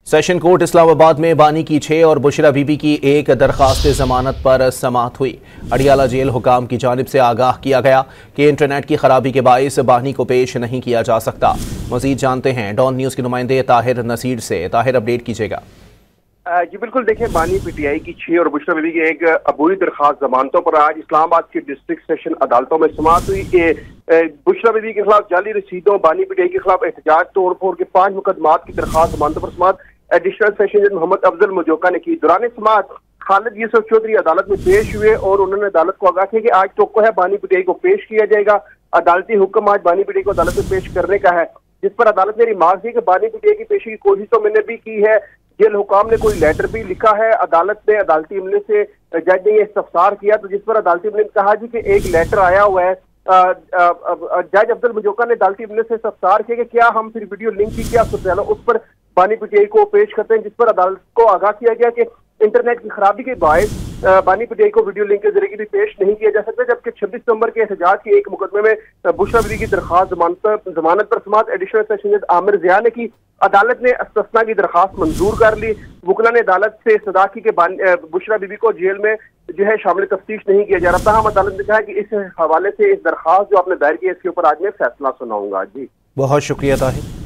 Session court Islamabad में बानी की 6 और बुशरा बीबी की एक दरखास्त जमानत पर समाअत हुई। अडियाला जेल हुकाम की जानिब से आगाह किया गया कि इंटरनेट की खराबी के बाइस बानी को पेश नहीं किया जा सकता। मजीद जानते हैं डॉन न्यूज़ के नुमाइंदे ताहिर नसीर से। ताहिर, अपडेट कीजिएगा। जी बिल्कुल, देखिए बानी पीटीआई की 6 और बुशरा बीबी की एक अबूरी दरखास्त जमानतों पर आज इस्लामाबाद की डिस्ट्रिक्ट सेशन अदालतों में समाअत हुई कि बुशरा बीबी के खिलाफ जाली रसीदों, बानी पीटीआई के खिलाफ एहतजाज, तोड़ फोड़ के 5 मुकदमात की दरखास्त जमानतों पर समाअत एडिशनल सेशन जज मोहम्मद अफजल मुजोका ने की। दौरान समाअत खालिद यूसुफ चौधरी अदालत में पेश हुए और उन्होंने अदालत को आगाह किया कि आज तो है बानी पीटीआई को पेश किया जाएगा। अदालती हुक्म आज बानी पीटीआई को अदालत में पेश करने का है, जिस पर अदालत ने रिमार्क दी कि बानी पीटीआई की पेशी की कोशिश तो मैंने भी की है, जेल हुकाम ने कोई लेटर भी लिखा है। अदालत ने अदालती अमले से जज ने यह इस्तफसार किया, तो जिस पर अदालती अमले ने कहा जी कि एक लेटर आया हुआ है। जज अब्दुल मुजोका ने अदालती अमले से इस्तफसार किया कि क्या हम फिर वीडियो लिंक की क्या सूरत उस पर बानी पीटीआई को पेश करते हैं, जिस पर अदालत को आगाह किया गया कि इंटरनेट की खराबी के बायस बानी पीटीआई को वीडियो लिंक के जरिए भी पेश नहीं किया जा सकता। जबकि 26 नवंबर के एहतजाज के एक मुकदमे में बुशरा बीबी की दरखास्त जमानत पर समाअत एडिशनल सेशन जज आमिर ज़िया ने की। अदालत ने इस्तिस्ना की दरखास्त मंजूर कर ली। वकला ने अदालत से सदा की कि बुशरा बीबी को जेल में जो है शामिल तफ्तीश नहीं किया जा रहा था। हम अदालत ने कहा कि इस हवाले से इस दरखास्त जो आपने दायर की है इसके ऊपर आज मैं फैसला सुनाऊंगा। जी बहुत शुक्रिया ताहिर।